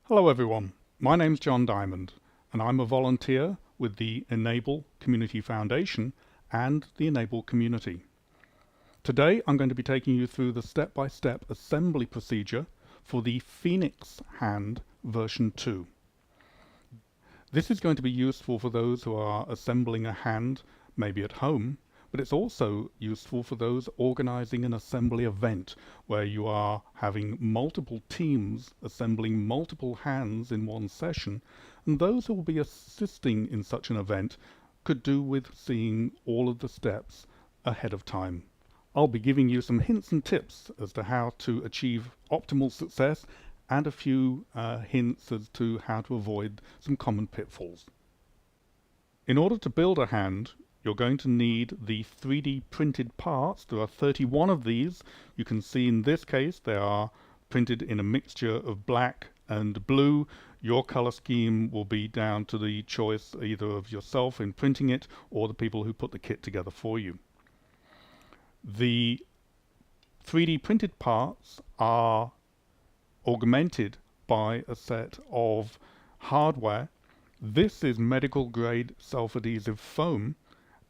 Hello everyone, my name's John Diamond and I'm a volunteer with the Enable Community Foundation and the Enable community. Today I'm going to be taking you through the step-by-step assembly procedure for the Phoenix hand version 2. This is going to be useful for those who are assembling a hand, maybe at home, but it's also useful for those organizing an assembly event where you are having multiple teams assembling multiple hands in one session, and those who will be assisting in such an event could do with seeing all of the steps ahead of time. I'll be giving you some hints and tips as to how to achieve optimal success and a few hints as to how to avoid some common pitfalls. In order to build a hand, you're going to need the 3D printed parts. There are 31 of these. You can see in this case they are printed in a mixture of black and blue. Your color scheme will be down to the choice either of yourself in printing it or the people who put the kit together for you. The 3D printed parts are augmented by a set of hardware. This is medical grade self-adhesive foam,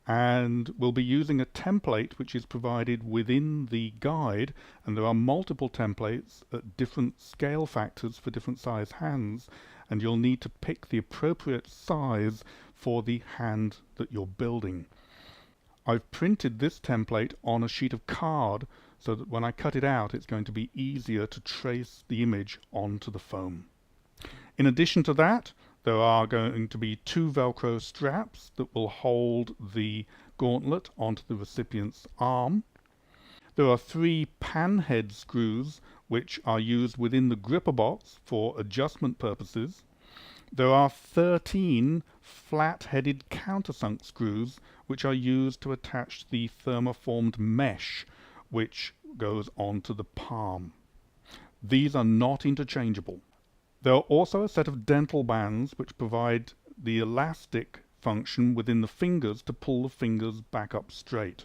and we'll be using a template which is provided within the guide, and there are multiple templates at different scale factors for different size hands, and you'll need to pick the appropriate size for the hand that you're building. I've printed this template on a sheet of card so that when I cut it out it's going to be easier to trace the image onto the foam. In addition to that, there are going to be 2 Velcro straps that will hold the gauntlet onto the recipient's arm. There are 3 pan head screws which are used within the gripper box for adjustment purposes. There are 13 flat-headed countersunk screws which are used to attach the thermoformed mesh which goes onto the palm. These are not interchangeable. There are also a set of dental bands which provide the elastic function within the fingers to pull the fingers back up straight.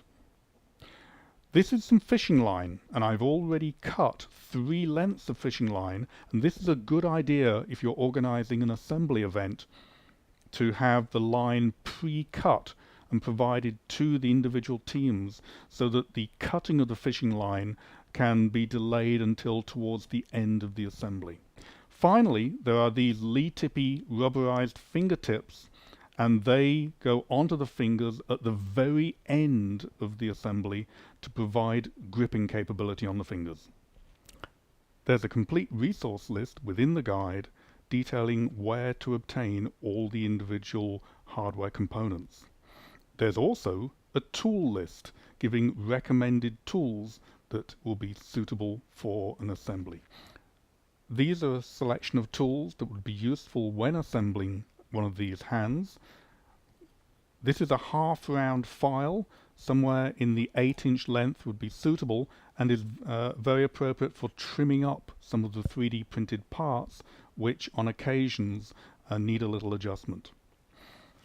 This is some fishing line, and I've already cut 3 lengths of fishing line, and this is a good idea if you're organizing an assembly event to have the line pre-cut and provided to the individual teams so that the cutting of the fishing line can be delayed until towards the end of the assembly. Finally, there are these Lee-tippy rubberized fingertips, and they go onto the fingers at the very end of the assembly to provide gripping capability on the fingers. There's a complete resource list within the guide detailing where to obtain all the individual hardware components. There's also a tool list giving recommended tools that will be suitable for an assembly. These are a selection of tools that would be useful when assembling one of these hands. This is a half round file. Somewhere in the 8-inch length would be suitable and is very appropriate for trimming up some of the 3D printed parts which on occasions need a little adjustment.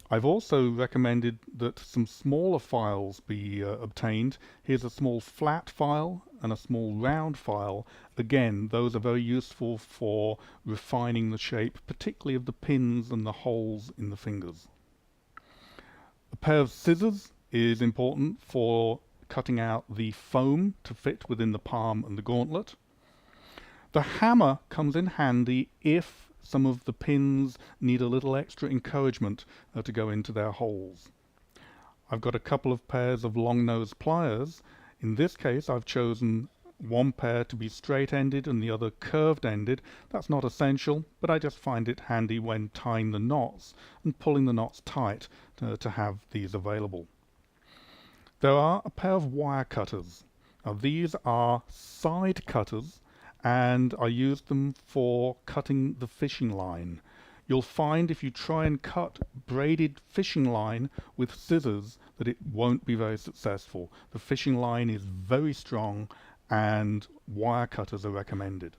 I've also recommended that some smaller files be obtained. Here's a small flat file and a small round file. Again, those are very useful for refining the shape, particularly of the pins and the holes in the fingers. A pair of scissors is important for cutting out the foam to fit within the palm and the gauntlet. The hammer comes in handy if some of the pins need a little extra encouragement to go into their holes. I've got a couple of pairs of long nose pliers. In this case I've chosen one pair to be straight-ended and the other curved-ended. That's not essential, but I just find it handy when tying the knots and pulling the knots tight to have these available. There are a pair of wire cutters. Now these are side cutters, and I use them for cutting the fishing line. You'll find if you try and cut braided fishing line with scissors that it won't be very successful. The fishing line is very strong and wire cutters are recommended.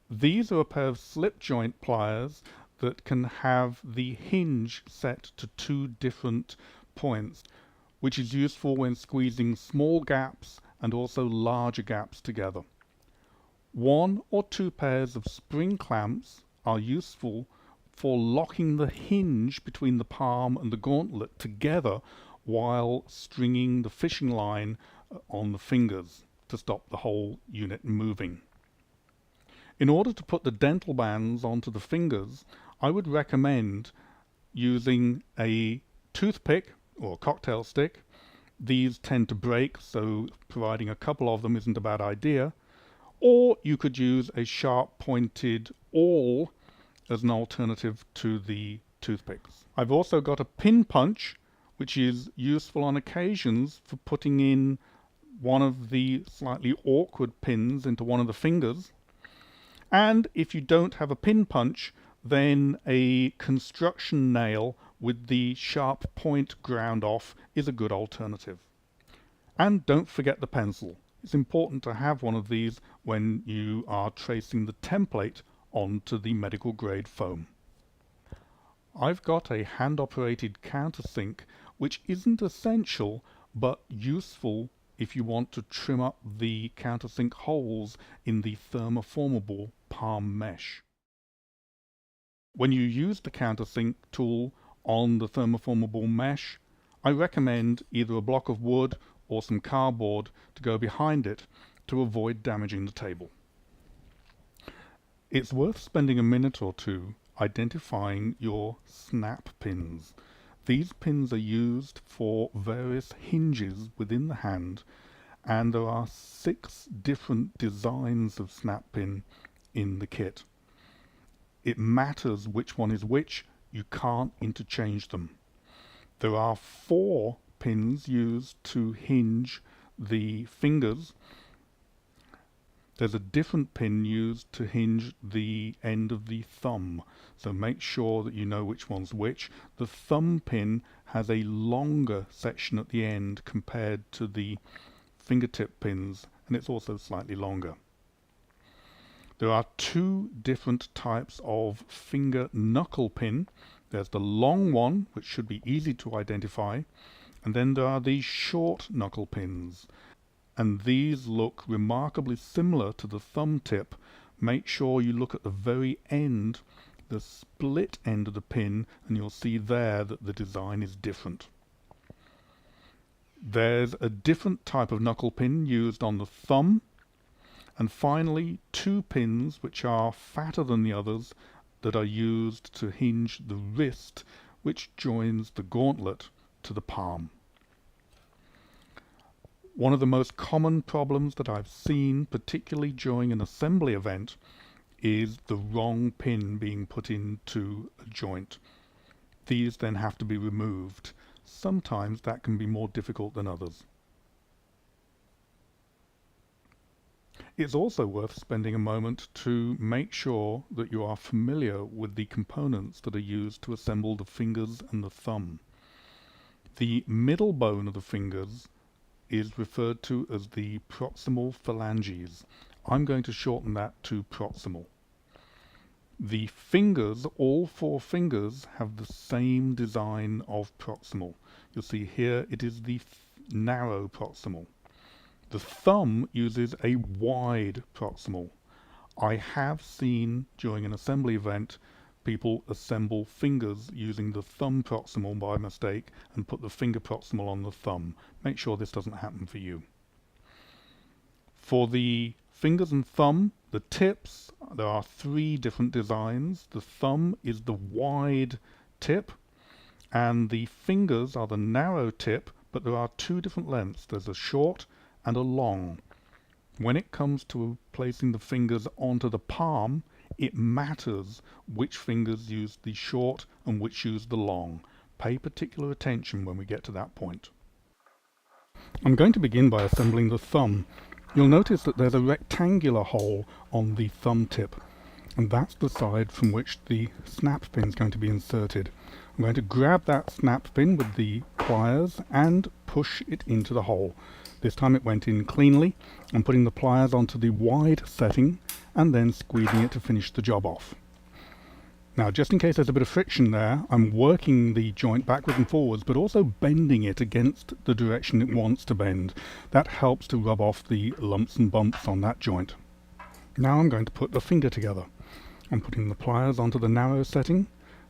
These are a pair of slip joint pliers that can have the hinge set to 2 different points, which is useful when squeezing small gaps and also larger gaps together. 1 or 2 pairs of spring clamps are useful for locking the hinge between the palm and the gauntlet together while stringing the fishing line on the fingers to stop the whole unit moving. In order to put the dental bands onto the fingers, I would recommend using a toothpick or a cocktail stick. These tend to break, so providing a couple of them isn't a bad idea. Or you could use a sharp pointed awl as an alternative to the toothpicks. I've also got a pin punch, which is useful on occasions for putting in one of the slightly awkward pins into one of the fingers. And if you don't have a pin punch, then a construction nail with the sharp point ground off is a good alternative. And don't forget the pencil. It's important to have one of these when you are tracing the template onto the medical grade foam. I've got a hand-operated countersink which isn't essential but useful if you want to trim up the countersink holes in the thermoformable palm mesh. When you use the countersink tool on the thermoformable mesh, I recommend either a block of wood or some cardboard to go behind it to avoid damaging the table. It's worth spending a minute or two identifying your snap pins. These pins are used for various hinges within the hand, and there are 6 different designs of snap pin in the kit. It matters which one is which, you can't interchange them. There are 4 pins used to hinge the fingers. There's a different pin used to hinge the end of the thumb, so make sure that you know which one's which. The thumb pin has a longer section at the end compared to the fingertip pins, and it's also slightly longer. There are 2 different types of finger knuckle pin. There's the long one, which should be easy to identify, and then there are these short knuckle pins. And these look remarkably similar to the thumb tip. Make sure you look at the very end, the split end of the pin, and you'll see there that the design is different. There's a different type of knuckle pin used on the thumb, and finally 2 pins which are fatter than the others that are used to hinge the wrist, which joins the gauntlet to the palm. One of the most common problems that I've seen, particularly during an assembly event, is the wrong pin being put into a joint. These then have to be removed. Sometimes that can be more difficult than others. It's also worth spending a moment to make sure that you are familiar with the components that are used to assemble the fingers and the thumb. The middle bone of the fingers is referred to as the proximal phalanges. I'm going to shorten that to proximal. The fingers, all 4 fingers, have the same design of proximal. You'll see here it is the narrow proximal. The thumb uses a wide proximal. I have seen during an assembly event people assemble fingers using the thumb proximal by mistake and put the finger proximal on the thumb. Make sure this doesn't happen for you. For the fingers and thumb, the tips, there are 3 different designs. The thumb is the wide tip and the fingers are the narrow tip, but there are 2 different lengths. There's a short and a long. When it comes to placing the fingers onto the palm, it matters which fingers use the short and which use the long. Pay particular attention when we get to that point. I'm going to begin by assembling the thumb. You'll notice that there's a rectangular hole on the thumb tip, and that's the side from which the snap pin is going to be inserted. I'm going to grab that snap pin with the pliers and push it into the hole. This time it went in cleanly. I'm putting the pliers onto the wide setting and then squeezing it to finish the job off. Now, just in case there's a bit of friction there, I'm working the joint backwards and forwards, but also bending it against the direction it wants to bend. That helps to rub off the lumps and bumps on that joint. Now I'm going to put the finger together. I'm putting the pliers onto the narrow setting,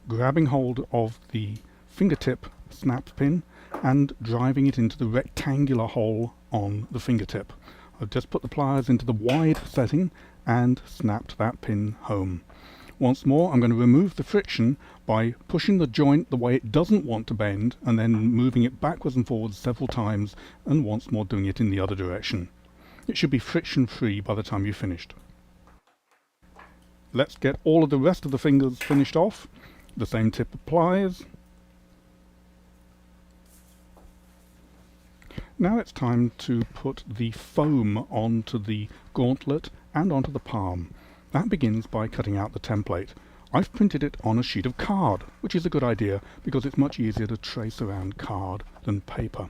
grabbing hold of the fingertip snap pin and driving it into the rectangular hole on the fingertip. I've just put the pliers into the wide setting and snapped that pin home. Once more, I'm going to remove the friction by pushing the joint the way it doesn't want to bend and then moving it backwards and forwards several times and once more doing it in the other direction. It should be friction-free by the time you've finished. Let's get all of the rest of the fingers finished off. The same tip applies. Now it's time to put the foam onto the gauntlet and onto the palm. That begins by cutting out the template. I've printed it on a sheet of card, which is a good idea because it's much easier to trace around card than paper.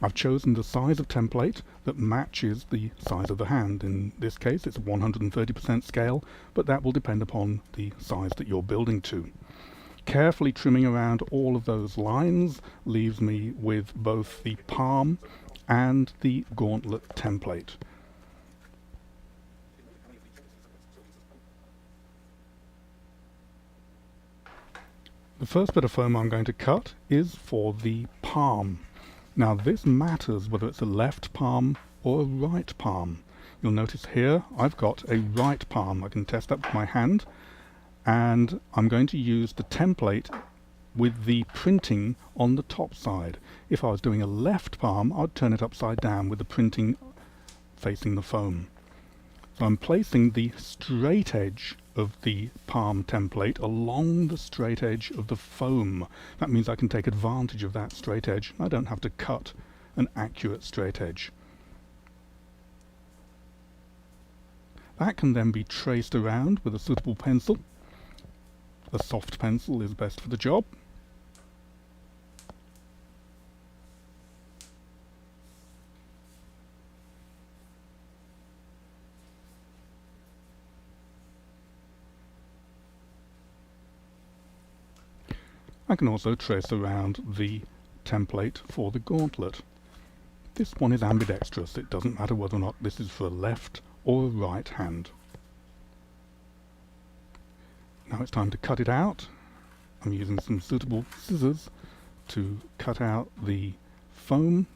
I've chosen the size of template that matches the size of the hand. In this case it's a 130% scale, but that will depend upon the size that you're building to. Carefully trimming around all of those lines leaves me with both the palm and the gauntlet template. The first bit of foam I'm going to cut is for the palm. Now this matters whether it's a left palm or a right palm. You'll notice here I've got a right palm. I can test that with my hand, and I'm going to use the template with the printing on the top side. If I was doing a left palm, I'd turn it upside down with the printing facing the foam. So I'm placing the straight edge of the palm template along the straight edge of the foam. That means I can take advantage of that straight edge. I don't have to cut an accurate straight edge. That can then be traced around with a suitable pencil. A soft pencil is best for the job. I can also trace around the template for the gauntlet. This one is ambidextrous. It doesn't matter whether or not this is for a left or a right hand. Now it's time to cut it out. I'm using some suitable scissors to cut out the foam.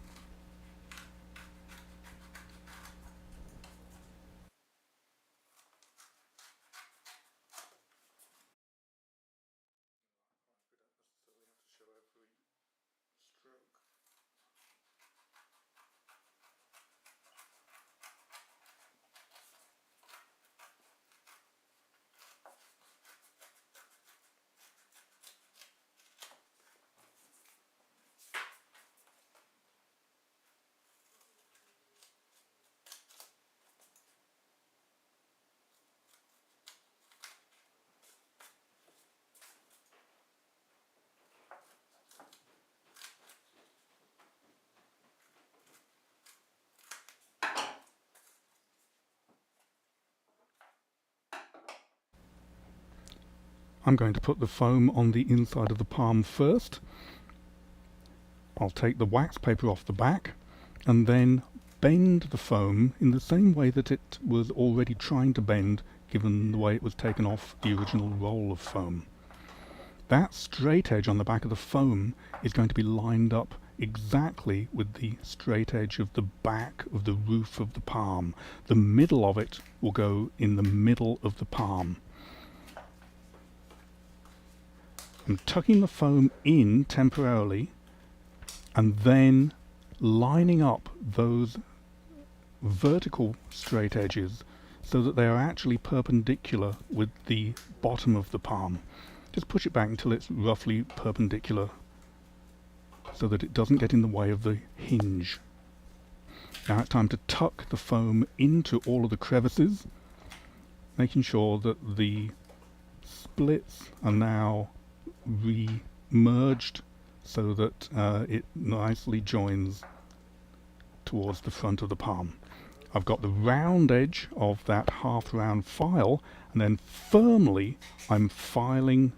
I'm going to put the foam on the inside of the palm first. I'll take the wax paper off the back and then bend the foam in the same way that it was already trying to bend, given the way it was taken off the original roll of foam. That straight edge on the back of the foam is going to be lined up exactly with the straight edge of the back of the roof of the palm. The middle of it will go in the middle of the palm. I'm tucking the foam in temporarily and then lining up those vertical straight edges so that they are actually perpendicular with the bottom of the palm. Just push it back until it's roughly perpendicular so that it doesn't get in the way of the hinge. Now it's time to tuck the foam into all of the crevices, making sure that the splits are now re-merged so that it nicely joins towards the front of the palm. I've got the round edge of that half round file, and then firmly I'm filing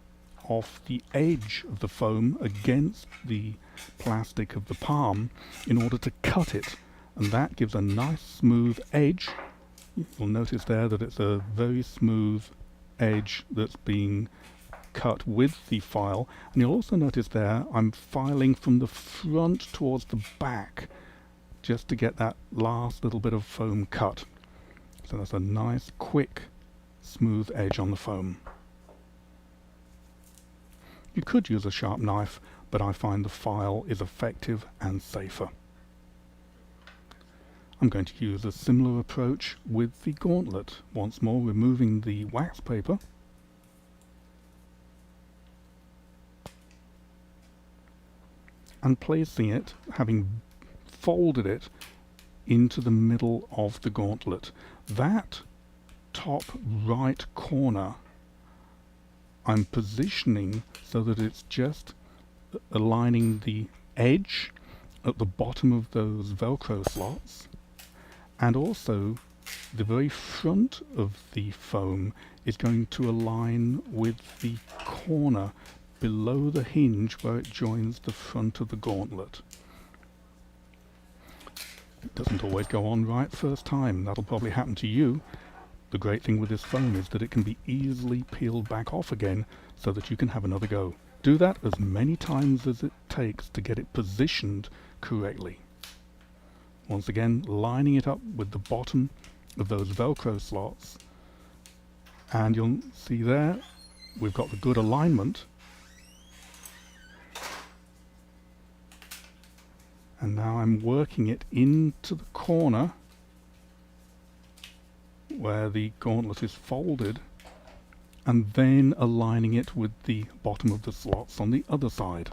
off the edge of the foam against the plastic of the palm in order to cut it, and that gives a nice smooth edge. You'll notice there that it's a very smooth edge that's being cut with the file, and you'll also notice there I'm filing from the front towards the back just to get that last little bit of foam cut. So that's a nice, quick, smooth edge on the foam. You could use a sharp knife, but I find the file is effective and safer. I'm going to use a similar approach with the gauntlet, once more removing the wax paper and placing it, having folded it, into the middle of the gauntlet. That top right corner I'm positioning so that it's just aligning the edge at the bottom of those Velcro slots, and also the very front of the foam is going to align with the corner below the hinge where it joins the front of the gauntlet. It doesn't always go on right first time. That'll probably happen to you. The great thing with this foam is that it can be easily peeled back off again so that you can have another go. Do that as many times as it takes to get it positioned correctly. Once again, lining it up with the bottom of those Velcro slots, and you'll see there we've got the good alignment. And now I'm working it into the corner where the gauntlet is folded, and then aligning it with the bottom of the slots on the other side.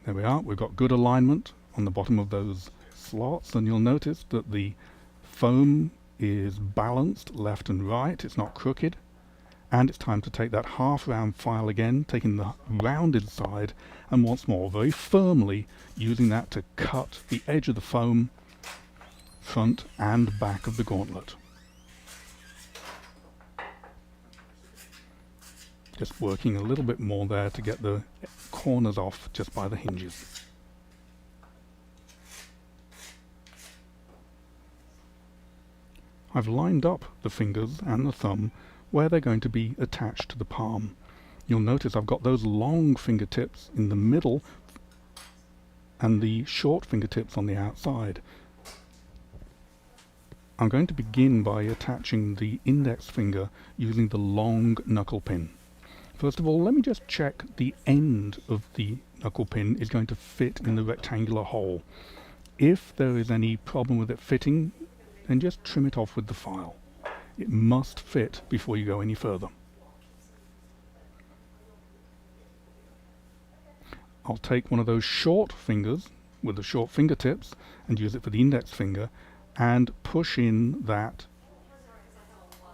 There we are, we've got good alignment on the bottom of those slots, and you'll notice that the foam is balanced left and right, it's not crooked. And it's time to take that half round file again, taking the rounded side, and once more very firmly using that to cut the edge of the foam, front and back of the gauntlet. Just working a little bit more there to get the corners off just by the hinges. I've lined up the fingers and the thumb where they're going to be attached to the palm. You'll notice I've got those long fingertips in the middle and the short fingertips on the outside. I'm going to begin by attaching the index finger using the long knuckle pin. First of all, let me just check the end of the knuckle pin is going to fit in the rectangular hole. If there is any problem with it fitting, then just trim it off with the file. It must fit before you go any further. I'll take one of those short fingers with the short fingertips and use it for the index finger and push in that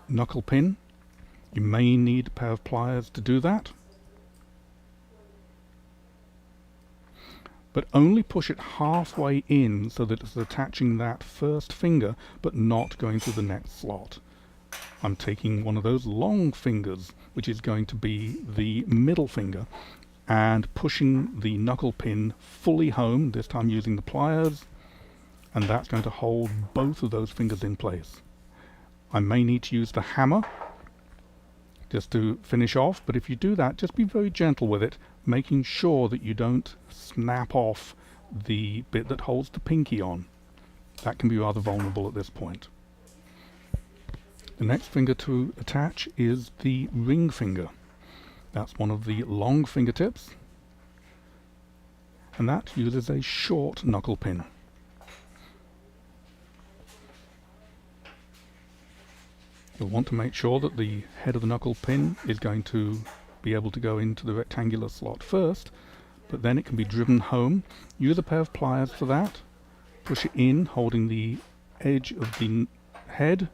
knuckle pin. You may need a pair of pliers to do that, but only push it halfway in so that it's attaching that first finger but not going through the next slot. I'm taking one of those long fingers, which is going to be the middle finger, and pushing the knuckle pin fully home, this time using the pliers, and that's going to hold both of those fingers in place. I may need to use the hammer just to finish off, but if you do that, just be very gentle with it, making sure that you don't snap off the bit that holds the pinky on. That can be rather vulnerable at this point. The next finger to attach is the ring finger. That's one of the long fingertips, and that uses a short knuckle pin. You'll want to make sure that the head of the knuckle pin is going to be able to go into the rectangular slot first, but then it can be driven home. Use a pair of pliers for that. Push it in, holding the edge of the head,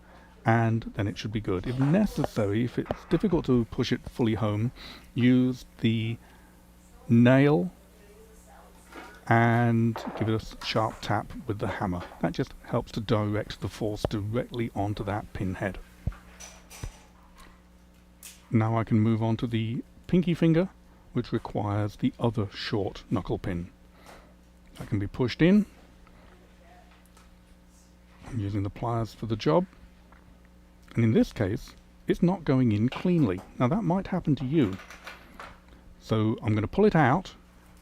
and then it should be good. If necessary, if it's difficult to push it fully home, use the nail and give it a sharp tap with the hammer. That just helps to direct the force directly onto that pin head. Now I can move on to the pinky finger, which requires the other short knuckle pin. That can be pushed in. I'm using the pliers for the job. And in this case, it's not going in cleanly. Now that might happen to you. So I'm going to pull it out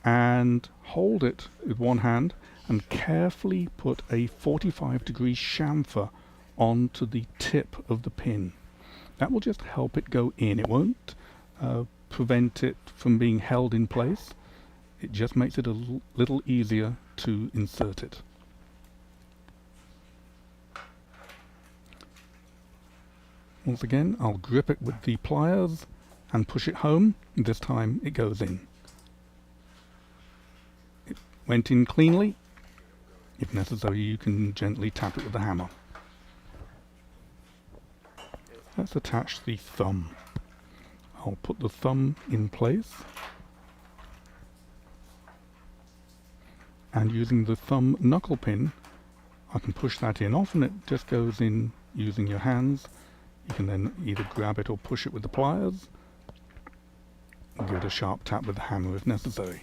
and hold it with one hand and carefully put a 45-degree chamfer onto the tip of the pin. That will just help it go in. It won't prevent it from being held in place. It just makes it a little easier to insert it. Once again, I'll grip it with the pliers and push it home. This time it goes in. It went in cleanly. If necessary, you can gently tap it with the hammer. Let's attach the thumb. I'll put the thumb in place. And using the thumb knuckle pin, I can push that in. Often it just goes in using your hands. You can then either grab it or push it with the pliers. And give it a sharp tap with the hammer if necessary.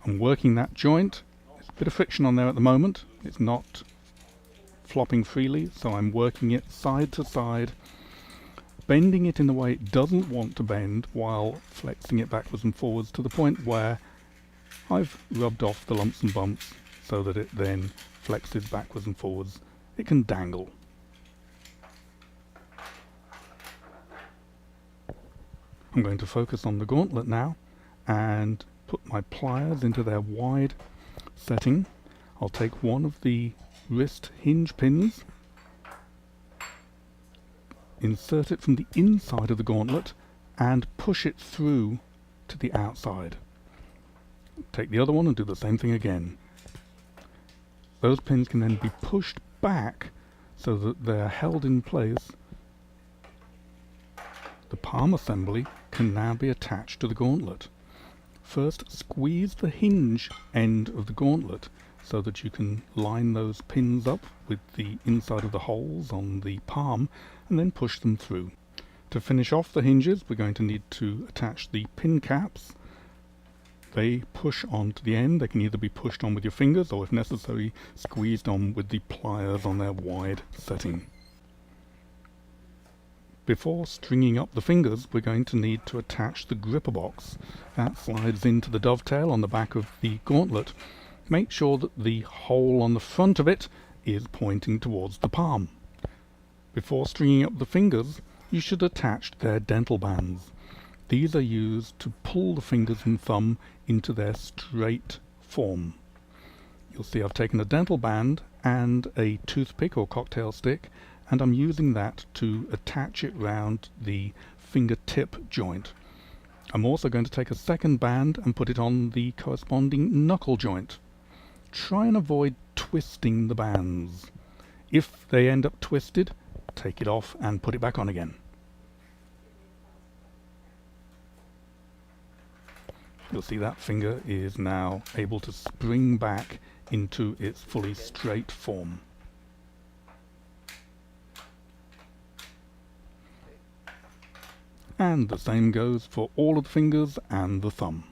I'm working that joint. There's a bit of friction on there at the moment. It's not flopping freely, so I'm working it side to side, bending it in the way it doesn't want to bend while flexing it backwards and forwards to the point where I've rubbed off the lumps and bumps so that it then flexes backwards and forwards. It can dangle. I'm going to focus on the gauntlet now and put my pliers into their wide setting. I'll take one of the wrist hinge pins, insert it from the inside of the gauntlet and push it through to the outside. Take the other one and do the same thing again. Those pins can then be pushed back so that they're held in place. The palm assembly can now be attached to the gauntlet. First, squeeze the hinge end of the gauntlet so that you can line those pins up with the inside of the holes on the palm and then push them through. To finish off the hinges, we're going to need to attach the pin caps. They push onto the end. They can either be pushed on with your fingers or, if necessary, squeezed on with the pliers on their wide setting. Before stringing up the fingers, we're going to need to attach the gripper box. That slides into the dovetail on the back of the gauntlet. Make sure that the hole on the front of it is pointing towards the palm. Before stringing up the fingers, you should attach their dental bands. These are used to pull the fingers and thumb into their straight form. You'll see I've taken a dental band and a toothpick or cocktail stick, and I'm using that to attach it round the fingertip joint. I'm also going to take a second band and put it on the corresponding knuckle joint. Try and avoid twisting the bands. If they end up twisted, take it off and put it back on again. You'll see that finger is now able to spring back into its fully straight form. And the same goes for all of the fingers and the thumb.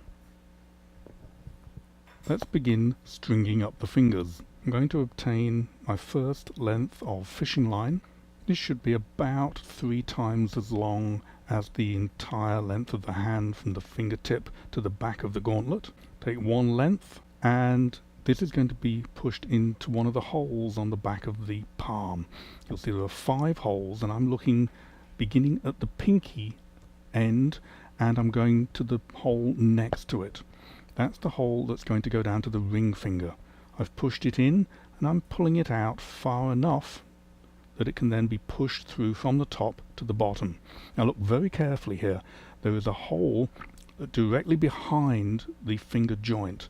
Let's begin stringing up the fingers. I'm going to obtain my first length of fishing line. This should be about 3 times as long as the entire length of the hand from the fingertip to the back of the gauntlet. Take one length, and this is going to be pushed into one of the holes on the back of the palm. You'll see there are 5 holes, and I'm looking beginning at the pinky end, and I'm going to the hole next to it. That's the hole that's going to go down to the ring finger. I've pushed it in, and I'm pulling it out far enough that it can then be pushed through from the top to the bottom. Now look very carefully here. There is a hole directly behind the finger joint.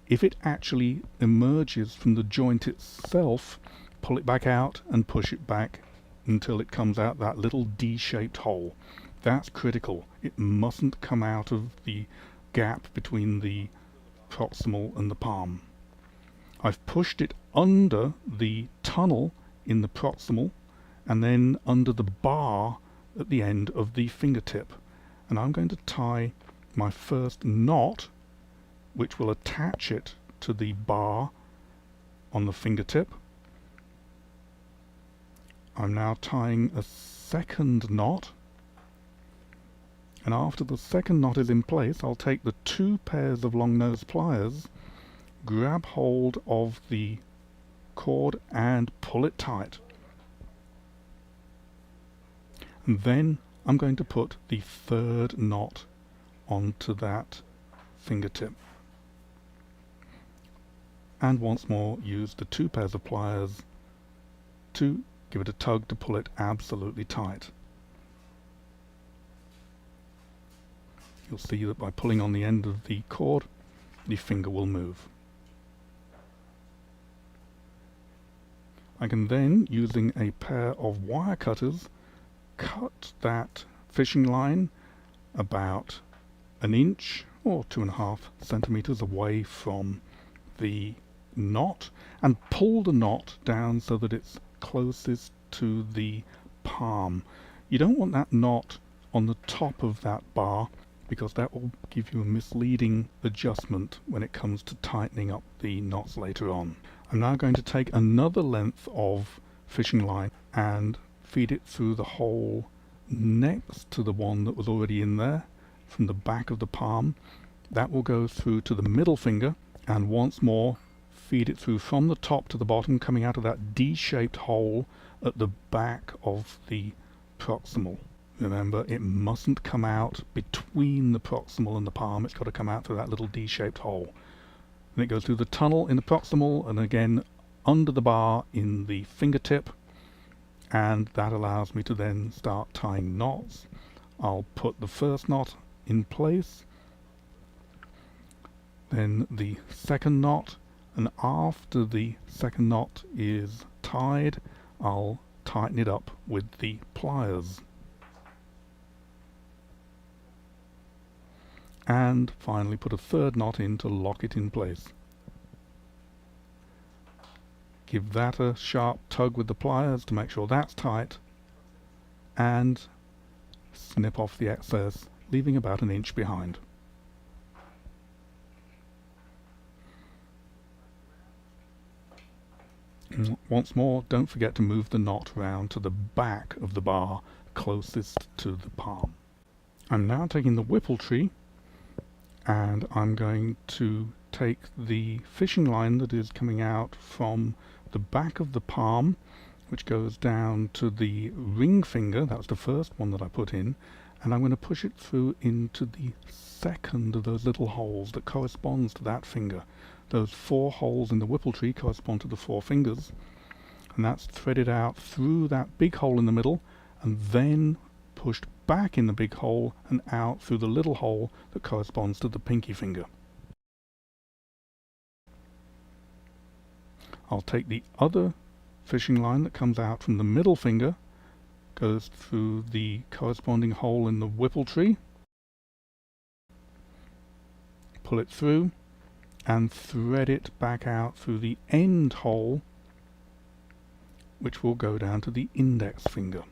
If it actually emerges from the joint itself, pull it back out and push it back until it comes out that little D-shaped hole. That's critical. It mustn't come out of the gap between the proximal and the palm. I've pushed it under the tunnel in the proximal and then under the bar at the end of the fingertip. And I'm going to tie my first knot, which will attach it to the bar on the fingertip. I'm now tying a second knot, and after the second knot is in place, I'll take the 2 pairs of long nose pliers, grab hold of the cord and pull it tight. And then I'm going to put the 3rd knot onto that fingertip. And once more use the 2 pairs of pliers to give it a tug to pull it absolutely tight. You'll see that by pulling on the end of the cord, the finger will move. I can then, using a pair of wire cutters, cut that fishing line about 1 inch or 2.5 centimeters away from the knot and pull the knot down so that it's closest to the palm. You don't want that knot on the top of that bar, because that will give you a misleading adjustment when it comes to tightening up the knots later on. I'm now going to take another length of fishing line and feed it through the hole next to the one that was already in there from the back of the palm. That will go through to the middle finger, and once more feed it through from the top to the bottom, coming out of that D-shaped hole at the back of the proximal. Remember, it mustn't come out between the proximal and the palm. It's got to come out through that little D-shaped hole. And it goes through the tunnel in the proximal and again under the bar in the fingertip, and that allows me to then start tying knots. I'll put the first knot in place, then the second knot, and after the second knot is tied, I'll tighten it up with the pliers. And finally put a 3rd knot in to lock it in place. Give that a sharp tug with the pliers to make sure that's tight, and snip off the excess, leaving about 1 inch behind. Once more, don't forget to move the knot round to the back of the bar closest to the palm. I'm now taking the whipple tree, and I'm going to take the fishing line that is coming out from the back of the palm, which goes down to the ring finger. That's the first one that I put in, and I'm going to push it through into the second of those little holes that corresponds to that finger. Those 4 holes in the whipple tree correspond to the 4 fingers, and that's threaded out through that big hole in the middle and then pushed back in the big hole and out through the little hole that corresponds to the pinky finger. I'll take the other fishing line that comes out from the middle finger, goes through the corresponding hole in the whipple tree, pull it through and thread it back out through the end hole, which will go down to the index finger.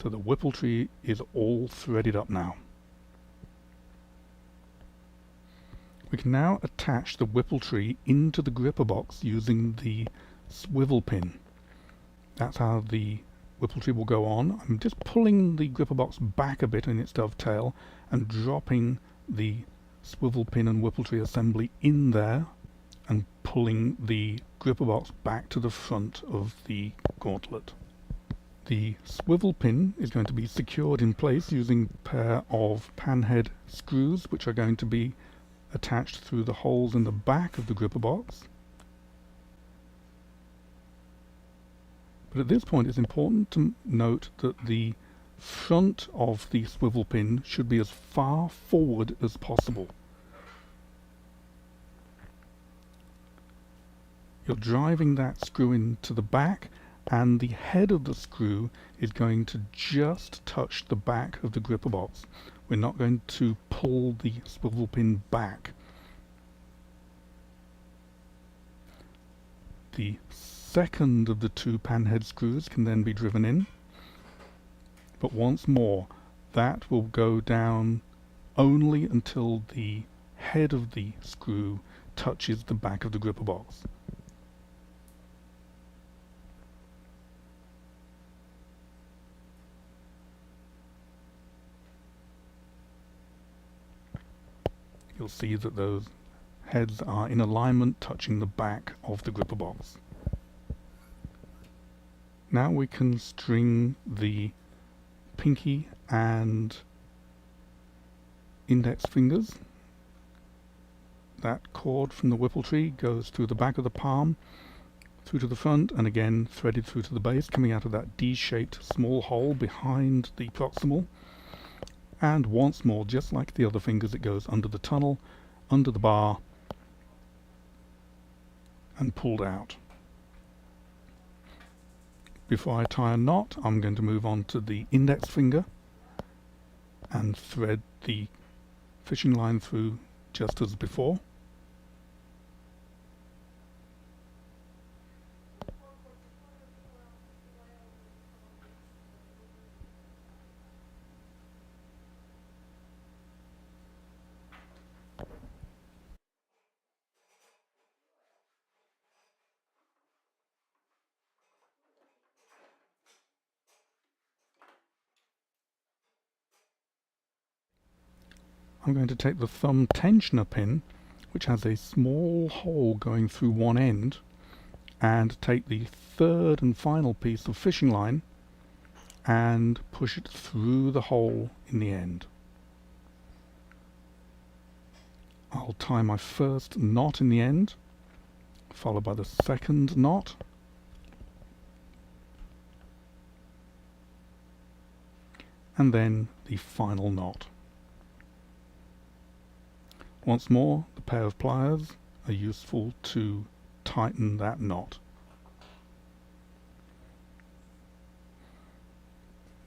So the whipple tree is all threaded up now. We can now attach the whipple tree into the gripper box using the swivel pin. That's how the whipple tree will go on. I'm just pulling the gripper box back a bit in its dovetail and dropping the swivel pin and whipple tree assembly in there and pulling the gripper box back to the front of the gauntlet. The swivel pin is going to be secured in place using a pair of panhead screws, which are going to be attached through the holes in the back of the gripper box. But at this point it's important to note that the front of the swivel pin should be as far forward as possible. You're driving that screw into the back, and the head of the screw is going to just touch the back of the gripper box. We're not going to pull the swivel pin back. The second of the 2 panhead screws can then be driven in, but once more that will go down only until the head of the screw touches the back of the gripper box. you'll see that those heads are in alignment, touching the back of the gripper box. Now we can string the pinky and index fingers. That cord from the whipple tree goes through the back of the palm, through to the front, and again threaded through to the base, coming out of that D-shaped small hole behind the proximal. And once more, just like the other fingers, it goes under the tunnel, under the bar, and pulled out. Before I tie a knot, I'm going to move on to the index finger and thread the fishing line through just as before. I'm going to take the thumb tensioner pin, which has a small hole going through one end, and take the third and final piece of fishing line and push it through the hole in the end. I'll tie my first knot in the end, followed by the second knot, and then the final knot. Once more, the pair of pliers are useful to tighten that knot.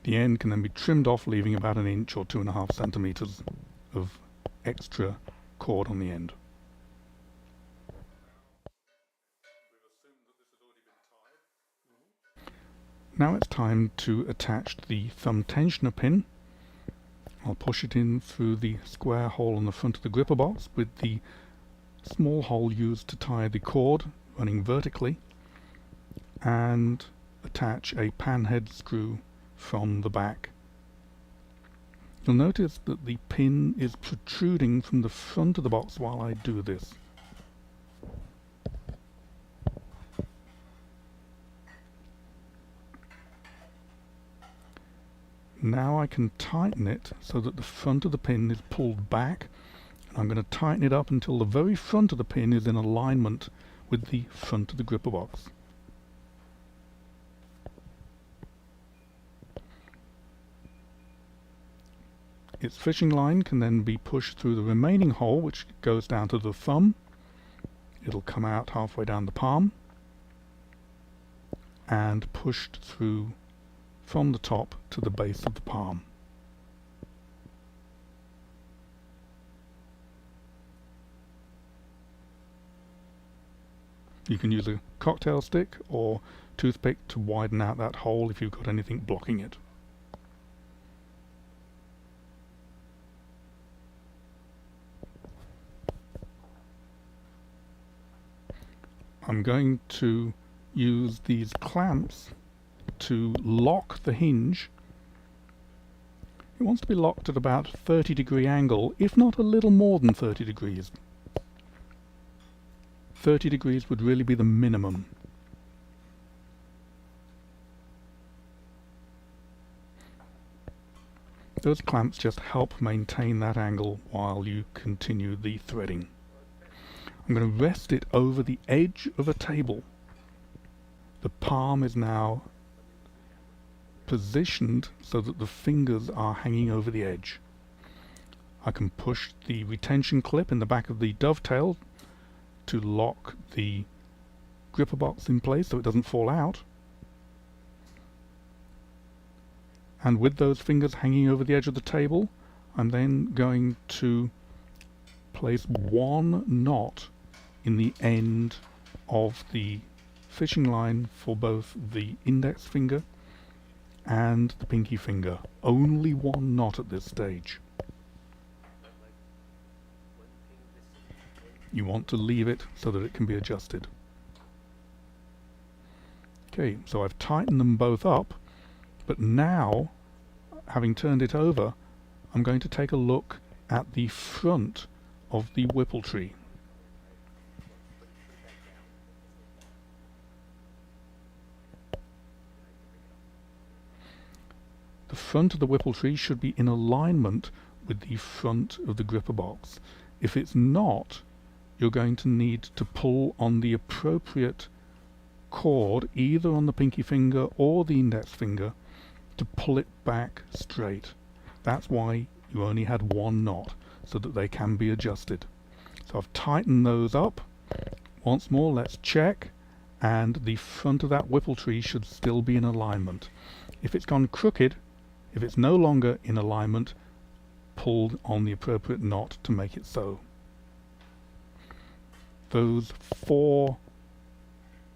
The end can then be trimmed off, leaving about 1 inch or 2.5 centimeters of extra cord on the end. Now it's time to attach the thumb tensioner pin. I'll push it in through the square hole on the front of the gripper box with the small hole used to tie the cord running vertically, and attach a panhead screw from the back. You'll notice that the pin is protruding from the front of the box while I do this. Now I can tighten it so that the front of the pin is pulled back, and I'm going to tighten it up until the very front of the pin is in alignment with the front of the gripper box. Its fishing line can then be pushed through the remaining hole, which goes down to the thumb. It'll come out halfway down the palm and pushed through from the top to the base of the palm. You can use a cocktail stick or toothpick to widen out that hole if you've got anything blocking it. I'm going to use these clamps to lock the hinge. It wants to be locked at about 30-degree angle, if not a little more than 30 degrees. 30 degrees would really be the minimum. Those clamps just help maintain that angle while you continue the threading. I'm going to rest it over the edge of a table. The palm is now positioned so that the fingers are hanging over the edge. I can push the retention clip in the back of the dovetail to lock the gripper box in place so it doesn't fall out. And with those fingers hanging over the edge of the table, I'm then going to place one knot in the end of the fishing line for both the index finger and the pinky finger. Only one knot at this stage. You want to leave it so that it can be adjusted. Okay, so I've tightened them both up, but now, having turned it over, I'm going to take a look at the front of the whipple tree. The front of the whipple tree should be in alignment with the front of the gripper box. If it's not, you're going to need to pull on the appropriate cord, either on the pinky finger or the index finger, to pull it back straight. That's why you only had one knot, so that they can be adjusted. So I've tightened those up. Once more, let's check, and the front of that whipple tree should still be in alignment. If it's gone crooked, if it's no longer in alignment, pull on the appropriate knot to make it so. Those 4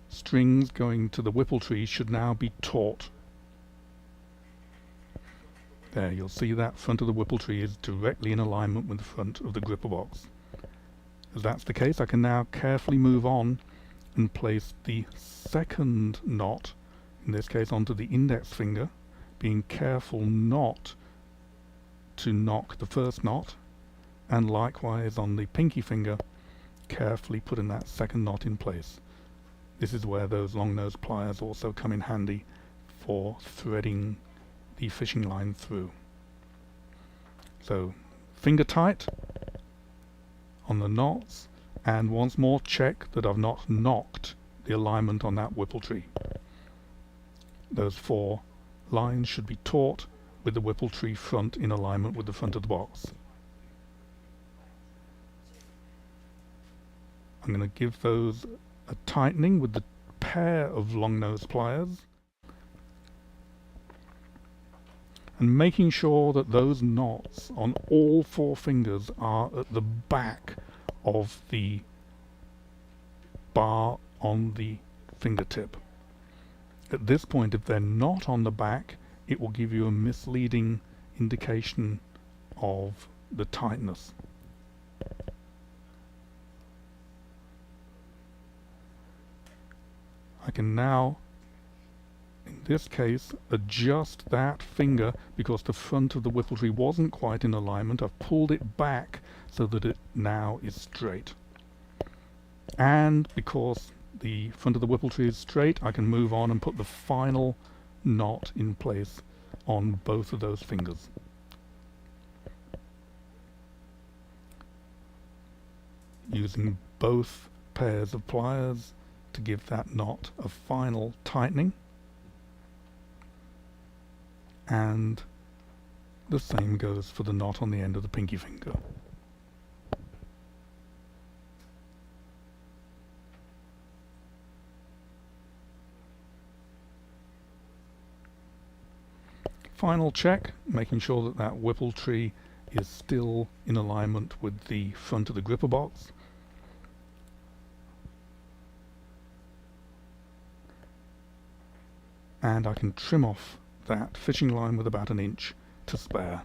strings going to the whipple tree should now be taut. There, you'll see that front of the whipple tree is directly in alignment with the front of the gripper box. As that's the case, I can now carefully move on and place the second knot, in this case onto the index finger, being careful not to knock the first knot, and likewise on the pinky finger, carefully putting that second knot in place. This is where those long nose pliers also come in handy for threading the fishing line through. So finger tight on the knots, and once more check that I've not knocked the alignment on that whipple tree. Those 4 lines should be taut with the whipple tree front in alignment with the front of the box. I'm going to give those a tightening with the pair of long nose pliers, and making sure that those knots on all 4 fingers are at the back of the bar on the fingertip. At this point, if they're not on the back, it will give you a misleading indication of the tightness. I can now, in this case, adjust that finger because the front of the whipple tree wasn't quite in alignment. I've pulled it back so that it now is straight. And because the front of the whipple tree is straight, I can move on and put the final knot in place on both of those fingers. Using both pairs of pliers to give that knot a final tightening, and the same goes for the knot on the end of the pinky finger. Final check, making sure that that whipple tree is still in alignment with the front of the gripper box. And I can trim off that fishing line with about 1 inch to spare.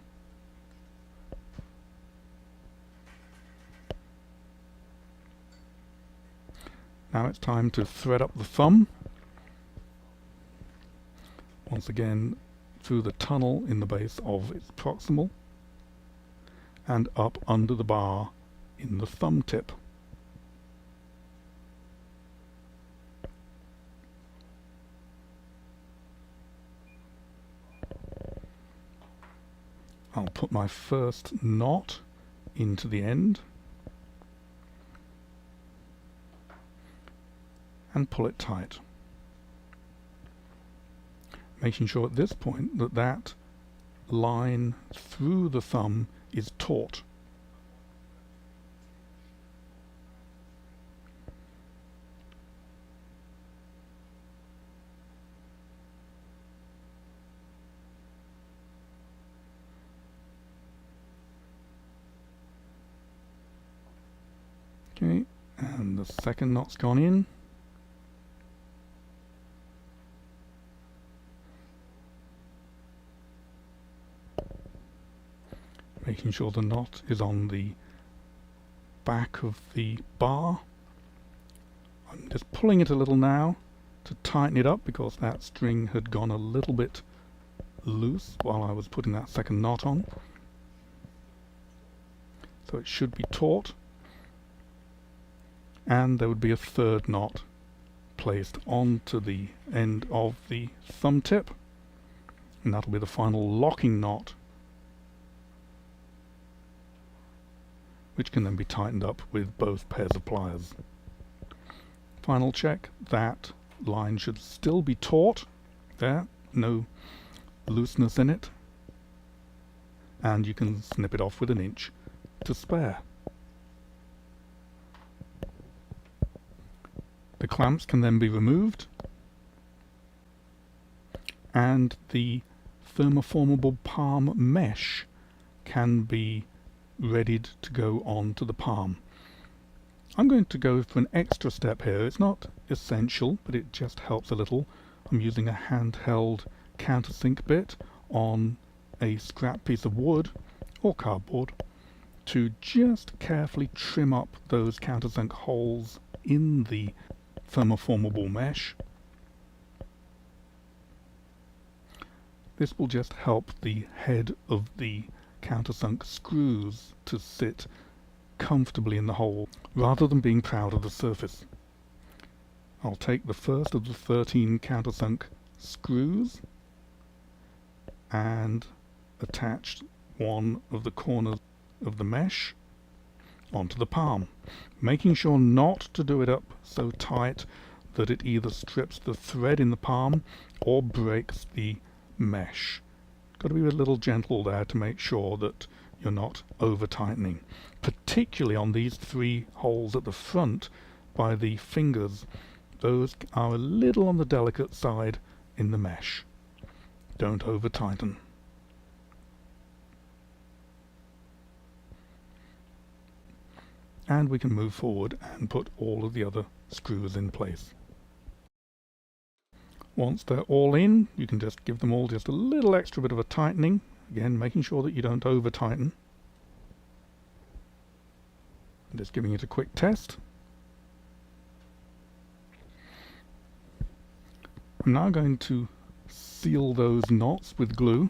Now it's time to thread up the thumb. Once again, through the tunnel in the base of its proximal and up under the bar in the thumb tip. I'll put my first knot into the end and pull it tight, making sure at this point that that line through the thumb is taut. Okay, and the second knot's gone in. Making sure the knot is on the back of the bar. I'm just pulling it a little now to tighten it up because that string had gone a little bit loose while I was putting that second knot on. So it should be taut. and there would be a third knot placed onto the end of the thumb tip, and that'll be the final locking knot, which can then be tightened up with both pairs of pliers. Final check, that line should still be taut there, no looseness in it, and you can snip it off with 1 inch to spare. The clamps can then be removed, and the thermoformable palm mesh can be readied to go on to the palm. I'm going to go for an extra step here. It's not essential, but it just helps a little. I'm using a handheld countersink bit on a scrap piece of wood or cardboard to just carefully trim up those countersunk holes in the thermoformable mesh. This will just help the head of the countersunk screws to sit comfortably in the hole rather than being proud of the surface. I'll take the first of the 13 countersunk screws and attach one of the corners of the mesh onto the palm, making sure not to do it up so tight that it either strips the thread in the palm or breaks the mesh. Got to be a little gentle there to make sure that you're not over tightening, particularly on these 3 holes at the front by the fingers. Those are a little on the delicate side in the mesh. Don't over tighten. And we can move forward and put all of the other screws in place. Once they're all in, you can just give them all just a little extra bit of a tightening, again making sure that you don't over tighten. Just giving it a quick test. I'm now going to seal those knots with glue.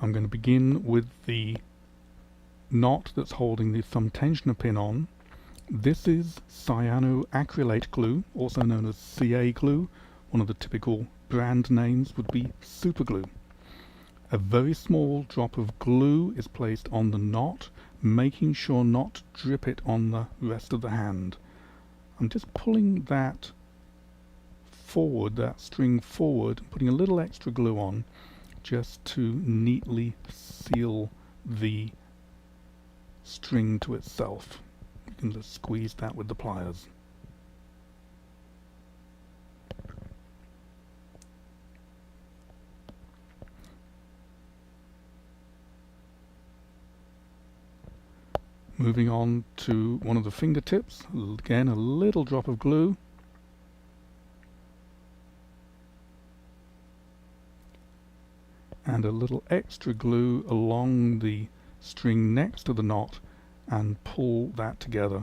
I'm going to begin with the knot that's holding the thumb tensioner pin on. This is cyanoacrylate glue, also known as CA glue. One of the typical brand names would be super glue. A very small drop of glue is placed on the knot, making sure not to drip it on the rest of the hand. I'm just pulling that forward, that string forward, putting a little extra glue on just to neatly seal the string to itself. You can just squeeze that with the pliers. Moving on to one of the fingertips, again a little drop of glue. And a little extra glue along the string next to the knot, and pull that together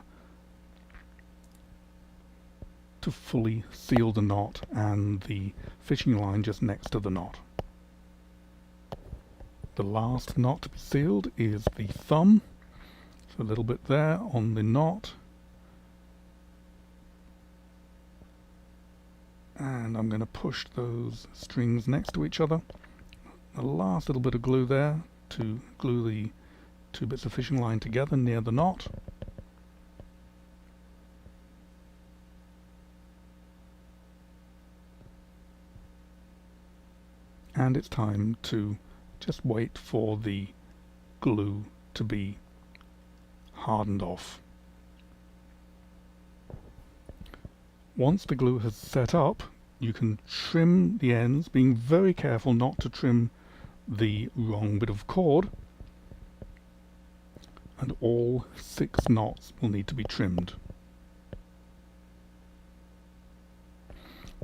to fully seal the knot and the fishing line just next to the knot. The last knot to be sealed is the thumb. So a little bit there on the knot, and I'm going to push those strings next to each other. The last little bit of glue there to glue the 2 bits of fishing line together near the knot. And it's time to just wait for the glue to be hardened off. Once the glue has set up, you can trim the ends, being very careful not to trim the wrong bit of cord, and all 6 knots will need to be trimmed.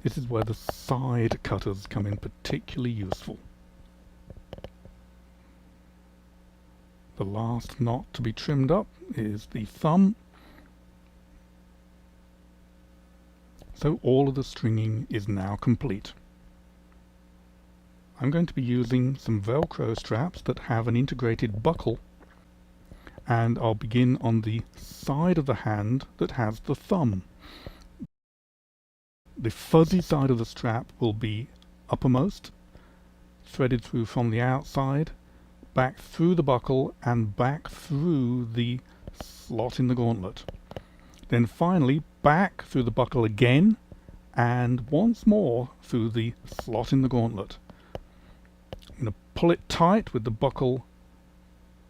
This is where the side cutters come in particularly useful. The last knot to be trimmed up is the thumb. So all of the stringing is now complete. I'm going to be using some Velcro straps that have an integrated buckle, and I'll begin on the side of the hand that has the thumb. The fuzzy side of the strap will be uppermost, threaded through from the outside, back through the buckle and back through the slot in the gauntlet. Then finally back through the buckle again and once more through the slot in the gauntlet. I'm going to pull it tight with the buckle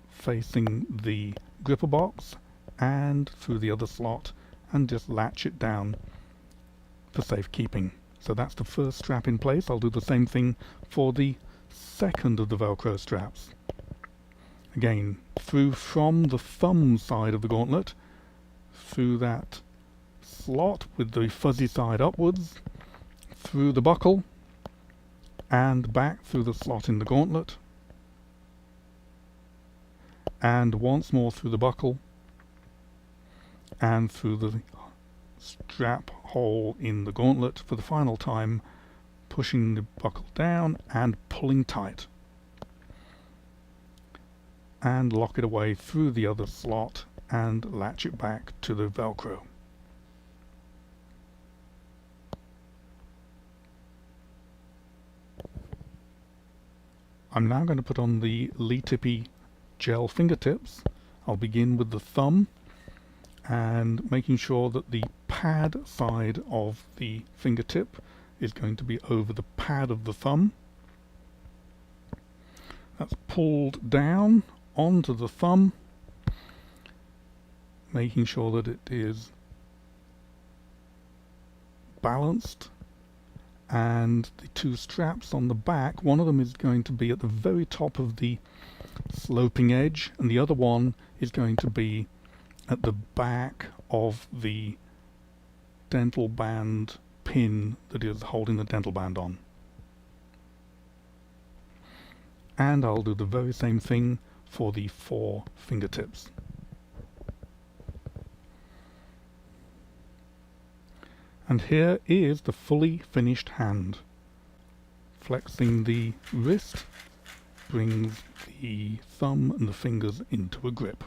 facing the gripper box and through the other slot and just latch it down for safekeeping. So that's the first strap in place. I'll do the same thing for the second of the Velcro straps. Again, through from the thumb side of the gauntlet, through that slot with the fuzzy side upwards, through the buckle, and back through the slot in the gauntlet, and once more through the buckle, and through the strap hole in the gauntlet for the final time, pushing the buckle down and pulling tight. And lock it away through the other slot and latch it back to the Velcro. I'm now going to put on the Lee-Tippy gel fingertips. I'll begin with the thumb and making sure that the pad side of the fingertip is going to be over the pad of the thumb. That's pulled down onto the thumb, making sure that it is balanced, and the two straps on the back, one of them is going to be at the very top of the sloping edge and the other one is going to be at the back of the dental band pin that is holding the dental band on. And I'll do the very same thing for the 4 fingertips. And here is the fully finished hand. Flexing the wrist brings the thumb and the fingers into a grip.